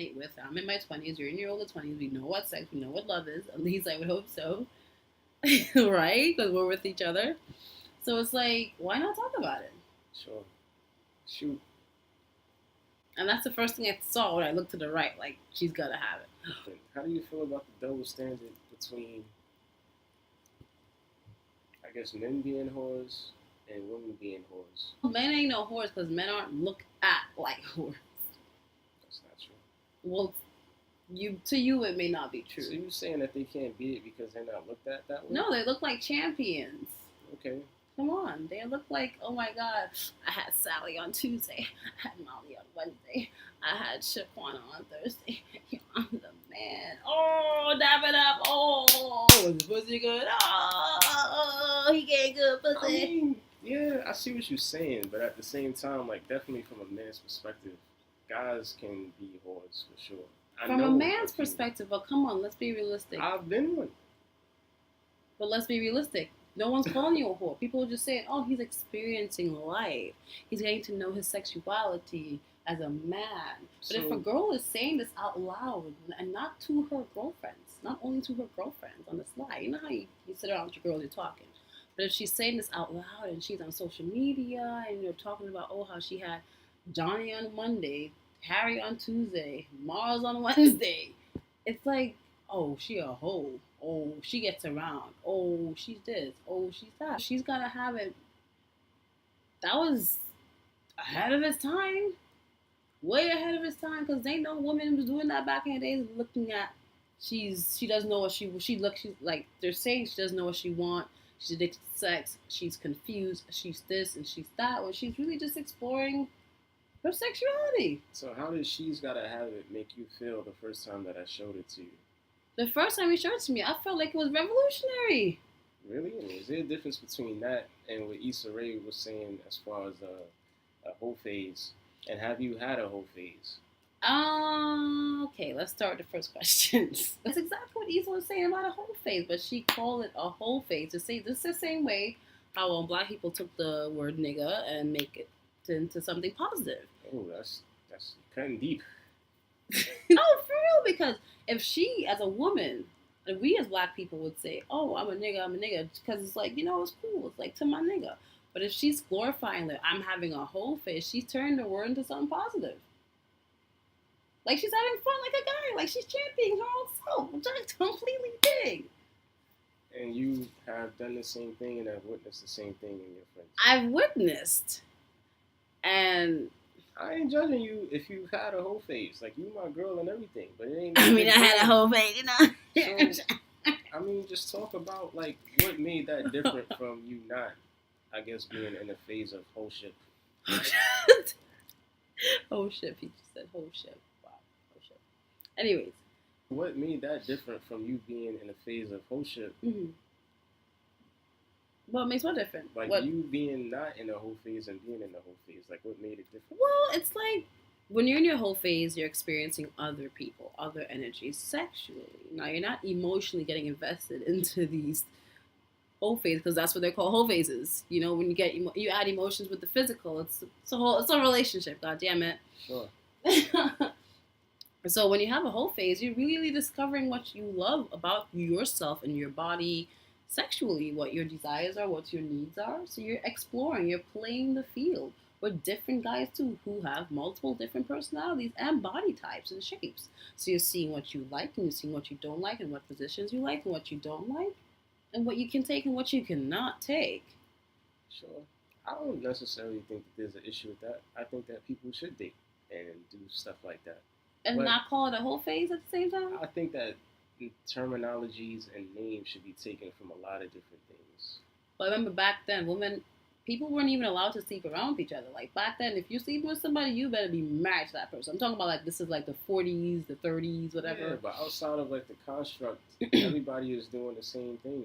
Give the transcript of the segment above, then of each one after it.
resonate with. I'm in my 20s. You're in your older 20s. We know what sex. We know what love is. At least I would hope so, right? Because we're with each other. So it's like, why not talk about it? Sure. Shoot. And that's the first thing I saw when I looked to the right. Like, she's gotta have it. How do you feel about the double standard between, I guess, men being whores and women being whores? Men ain't no whores because men aren't looked at like whores. That's not true. Well, to you it may not be true. So you're saying that they can't beat it because they're not looked at that way? No, they look like champions. Okay. Come on, they look like, oh my God, I had Sally on Tuesday, I had Molly on Wednesday, I had Shaquana on Thursday. I'm the man. Oh, dab it up. Oh, was the pussy good? Oh, he getting good pussy. I mean, yeah, I see what you're saying, but at the same time, like, definitely from a man's perspective, guys can be whores for sure. From a man's perspective, but come on, let's be realistic. I've been one. But let's be realistic. No one's calling you a whore. People are just saying, oh, he's experiencing life. He's getting to know his sexuality as a man. But if a girl is saying this out loud, and not to her girlfriends, not only to her girlfriends on the slide, you know how you sit around with your girls, you're talking. But if she's saying this out loud and she's on social media and you're talking about, oh, how she had Johnny on Monday, Harry on Tuesday, Mars on Wednesday, it's like, oh, she a hoe. Oh, she gets around. Oh, she's this. Oh, she's that. She's got to have it. That was ahead of its time. Way ahead of its time. Because they know women was doing that back in the days. Looking at, she doesn't know what she's like, they're saying she doesn't know what she wants. She's addicted to sex. She's confused. She's this and she's that. Well, she's really just exploring her sexuality. So how did She's Gotta Have It make you feel the first time that I showed it to you? The first time you showed it to me, I felt like it was revolutionary. Really? And is there a difference between that and what Issa Rae was saying as far as a whole phase? And have you had a whole phase? Okay, let's start with the first question. That's exactly what Issa was saying about a whole phase, but she called it a whole phase to say this is the same way how black people took the word nigga and make it into something positive. Oh, that's cutting deep. No, for real, because if she, as a woman, and we as black people would say, oh, I'm a nigga, because it's like, it's cool. It's like, to my nigga. But if she's glorifying that I'm having a whole face, she's turned the word into something positive. Like, she's having fun like a guy. Like, she's championing her own self, which I completely dig. And you have done the same thing and have witnessed the same thing in your friends. I've witnessed. And I ain't judging you if you had a whole phase. Like, you my girl and everything, but it ain't... I had a whole phase, So, I mean, just talk about, like, what made that different from you not, I guess, being in a phase of whole shit. Whole shit, he just said whole shit. Wow, whole shit. Anyways. What made that different from you being in a phase of whole shit? Mm-hmm. What makes what different? Like, what? You being not in a whole phase and being in a whole phase. Like, what made it different? Well, it's like, when you're in your whole phase, you're experiencing other people, other energies sexually. Now, you're not emotionally getting invested into these whole phases, because that's what they're called, whole phases. When you add emotions with the physical, it's a relationship, god damn it. Sure. So when you have a whole phase, you're really discovering what you love about yourself and your body sexually, what your desires are, what your needs are. So you're exploring, you're playing the field with different guys too, who have multiple different personalities and body types and shapes. So you're seeing what you like and you're seeing what you don't like and what positions you like and what you don't like and what you can take and what you cannot take. Sure. I don't necessarily think that there's an issue with that. I think that people should date and do stuff like that. And not call it a whole phase at the same time? I think that terminologies and names should be taken from a lot of different things. But remember back then, people weren't even allowed to sleep around with each other. Like back then, if you sleep with somebody, you better be married to that person. I'm talking about like this is like the 40s, the 30s, whatever. Yeah, but outside of like the construct, everybody is doing the same thing.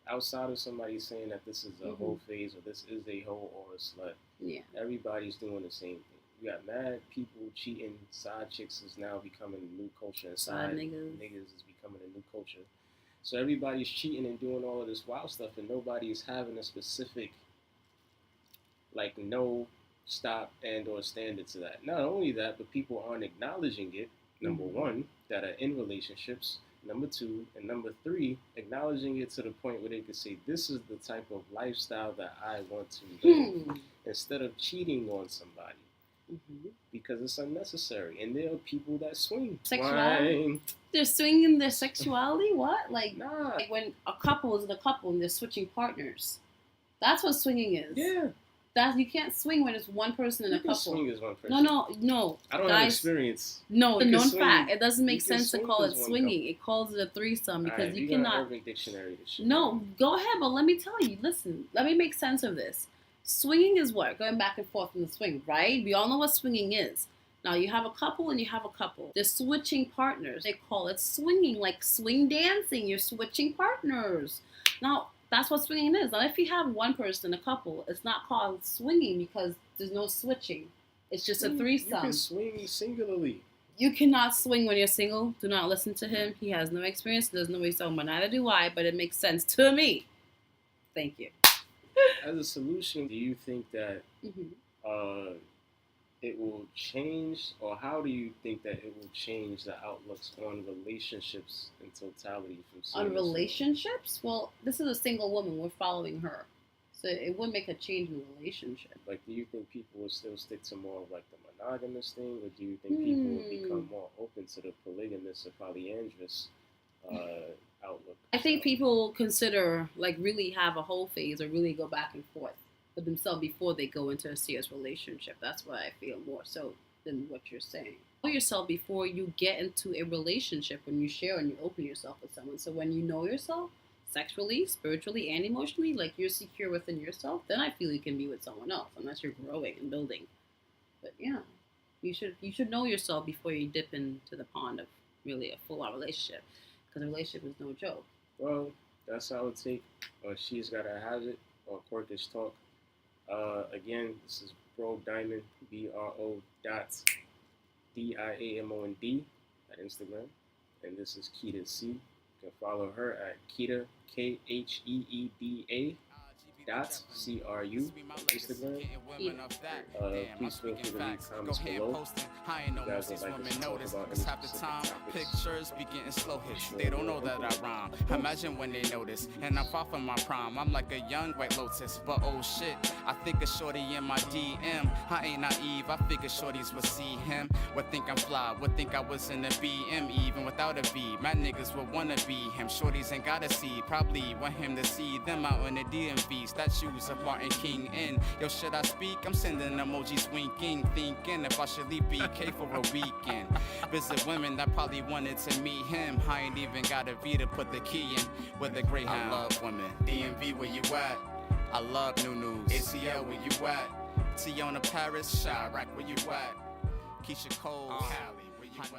Outside of somebody saying that this is a whole phase or this is a hoe or a slut, yeah, everybody's doing the same thing. You got mad people cheating. Side chicks is now becoming a new culture. And side niggas is becoming a new culture. So everybody's cheating and doing all of this wild stuff, and nobody's having a specific, like, no stop and or standard to that. Not only that, but people aren't acknowledging it. Number one, that are in relationships. Number two, and number three, acknowledging it to the point where they can say, this is the type of lifestyle that I want to live, instead of cheating on somebody. Because it's unnecessary. And there are people that swing. Sexuality? They're swinging their sexuality? What? Like, like when a couple is in a couple and they're switching partners. That's what swinging is. Yeah. You can't swing when it's one person in a couple. Swing is one person. No. I don't have experience. No, the known fact. It doesn't make sense to call it swinging. Couple. It calls it a threesome because you cannot. Urban Dictionary to shit. No, go ahead, but let me tell you. Listen, let me make sense of this. Swinging is what? Going back and forth in the swing, right? We all know what swinging is. Now, you have a couple and you have a couple. They're switching partners. They call it swinging, like swing dancing. You're switching partners. Now, that's what swinging is. Now, if you have one person, a couple, it's not called swinging because there's no switching. It's just a threesome. You can swing singularly. You cannot swing when you're single. Do not listen to him. He has no experience. There's no way so, but neither do I, but it makes sense to me. Thank you. As a solution, do you think that it will change, or how do you think that it will change the outlooks on relationships in totality? On relationships? Well, this is a single woman. We're following her. So it would make a change in the relationship. Like, do you think people will still stick to more of like the monogamous thing, or do you think people will become more open to the polygamous or polyandrous outlook? I think people consider, like, really have a whole phase or really go back and forth with themselves before they go into a serious relationship. That's what I feel more so than what you're saying. Know yourself before you get into a relationship, when you share and you open yourself with someone. So when you know yourself, sexually, spiritually, and emotionally, like you're secure within yourself, then I feel you can be with someone else, unless you're growing and building. But yeah, you should know yourself before you dip into the pond of really a full-on relationship, because a relationship is no joke. Well, that's how I would take She's Gotta Have It, or Quirkish Talk. Again, this is Bro.Diamond, BRO.DIAMOND at Instagram. And this is Kheeda.C. You can follow her at Kheeda, KHEEDA .CRU on Instagram. Please feel free to leave comments below. You guys would like to talk about any specific topics. Pictures be getting slow hits. They don't know that I rhyme. Imagine when they notice. And I'm far from my prime. I'm like a young white lotus. But oh shit, I think a shorty in my DM. I ain't naive. I figure shorties would see him. Would think I'm fly. Would think I was in a BM even without a V. My niggas would wanna be him. Shorties ain't gotta see. Probably want him to see them out in the DMV. Statues of Martin King in. Yo, should I speak? I'm sending emojis winking, thinking if I should leave BK for a weekend. Visit women that probably wanted to meet him. I ain't even got a V to put the key in with a Greyhound. I love women. DMV, where you at? I love new news. ACL, where you at? Tiona Paris, Chirac, where you at? Keisha Cole, Cali, where you at?